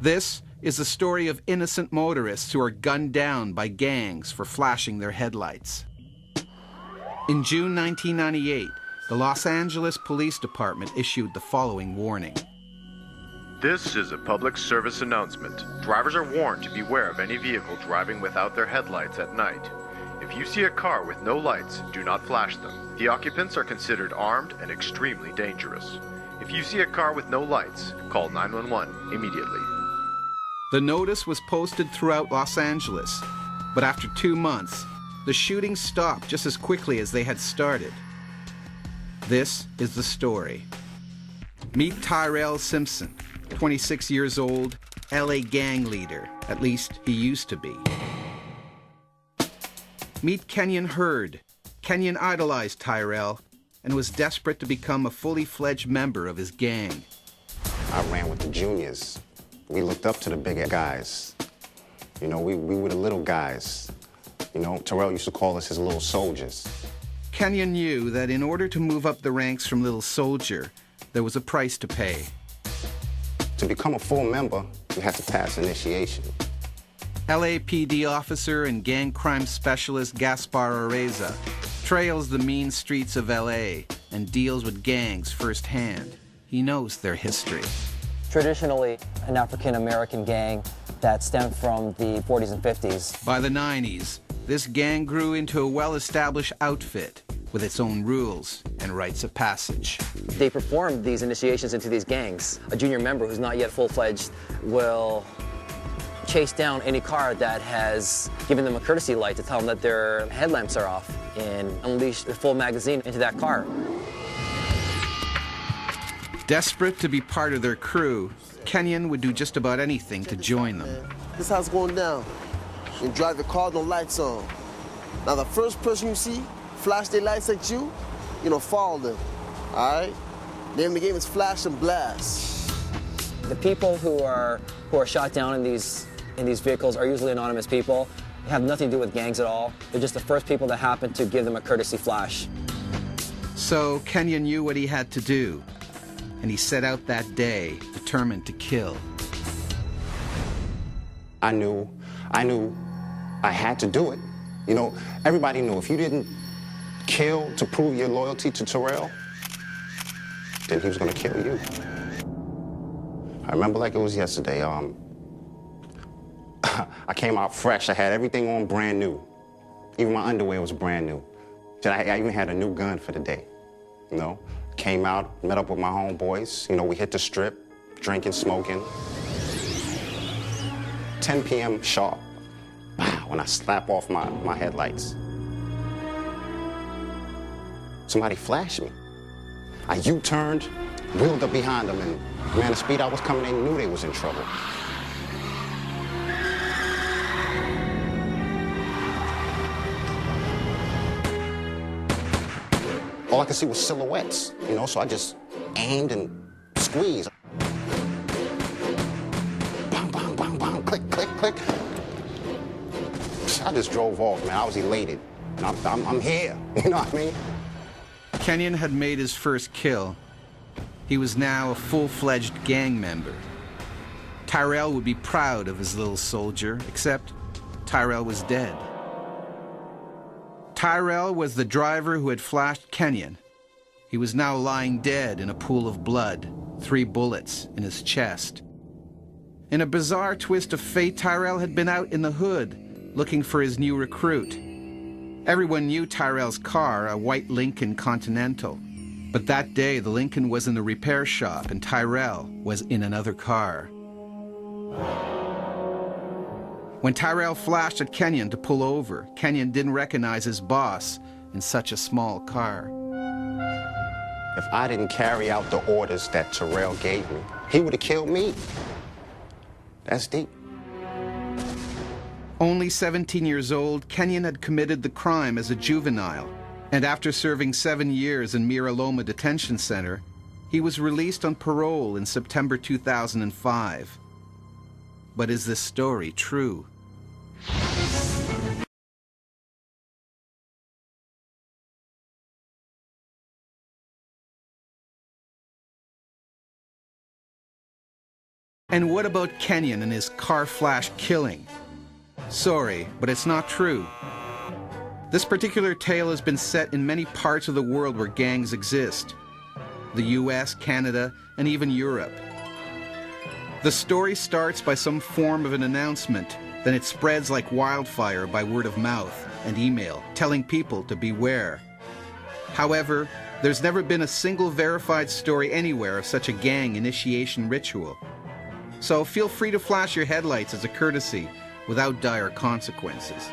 This is the story of innocent motorists who are gunned down by gangs for flashing their headlights. In June 1998, the Los Angeles Police Department issued the following warning. This is a public service announcement. Drivers are warned to beware of any vehicle driving without their headlights at night. If you see a car with no lights, do not flash them. The occupants are considered armed and extremely dangerous. If you see a car with no lights, call 911 immediately. The notice was posted throughout Los Angeles, but after 2 months, the shootings stopped just as quickly as they had started. This is the story. Meet Tyrell Simpson, 26 years old, LA gang leader. At least he used to be. Meet Kenyon Hurd. Kenyon idolized Tyrell and was desperate to become a fully fledged member of his gang. I ran with the juniors. We looked up to the bigger guys. You know, we were the little guys. You know, Tyrell used to call us his little soldiers. Kenyon knew that in order to move up the ranks from little soldier, there was a price to pay. To become a full member, you have to pass initiation. LAPD officer and gang crime specialist Gaspar Areza trails the mean streets of LA and deals with gangs firsthand. He knows their history. Traditionally, an African-American gang that stemmed from the 40s and 50s. By the 90s, this gang grew into a well-established outfit with its own rules and rites of passage. They perform these initiations into these gangs. A junior member who's not yet full-fledged will chase down any car that has given them a courtesy light to tell them that their headlamps are off and unleash the full magazine into that car. Desperate to be part of their crew, Kenyon would do just about anything to join them. This is how it's going down. You drive your car, no lights on. Now the first person you see flash their lights at you, follow them, all right? Name of the game is flash and blast. The people who are shot down in these vehicles are usually anonymous people. They have nothing to do with gangs at all. They're just the first people that happen to give them a courtesy flash. So Kenyon knew what he had to do, and he set out that day, determined to kill. I knew I had to do it. You know, everybody knew if you didn't kill to prove your loyalty to Tyrell, then he was gonna kill you. I remember like it was yesterday. I came out fresh. I had everything on brand new. Even my underwear was brand new. I even had a new gun for the day, you know? Came out, met up with my homeboys. You know, we hit the strip, drinking, smoking. 10 p.m. sharp. Wow, when I slap off my headlights. Somebody flashed me. I U-turned, wheeled up behind them, and man, the speed I was coming, they knew they was in trouble. All I could see was silhouettes, you know, so I just aimed and squeezed. Bang, bang, bang, bang, click, click, click. I just drove off, man. I was elated. I'm here, you know what I mean? Kenyon had made his first kill. He was now a full-fledged gang member. Tyrell would be proud of his little soldier, except Tyrell was dead. Tyrell was the driver who had flashed Kenyon. He was now lying dead in a pool of blood, 3 bullets in his chest. In a bizarre twist of fate, Tyrell had been out in the hood, looking for his new recruit. Everyone knew Tyrell's car, a white Lincoln Continental. But that day, the Lincoln was in the repair shop and Tyrell was in another car. When Tyrell flashed at Kenyon to pull over, Kenyon didn't recognize his boss in such a small car. If I didn't carry out the orders that Tyrell gave me, he would have killed me. That's deep. Only 17 years old, Kenyon had committed the crime as a juvenile, and after serving 7 years in Mira Loma Detention Center, he was released on parole in September 2005. But is this story true? And what about Kenyon and his car flash killing? Sorry, but it's not true. This particular tale has been set in many parts of the world where gangs exist. The US, Canada, and even Europe. The story starts by some form of an announcement, then it spreads like wildfire by word of mouth and email, telling people to beware. However, there's never been a single verified story anywhere of such a gang initiation ritual. So feel free to flash your headlights as a courtesy without dire consequences.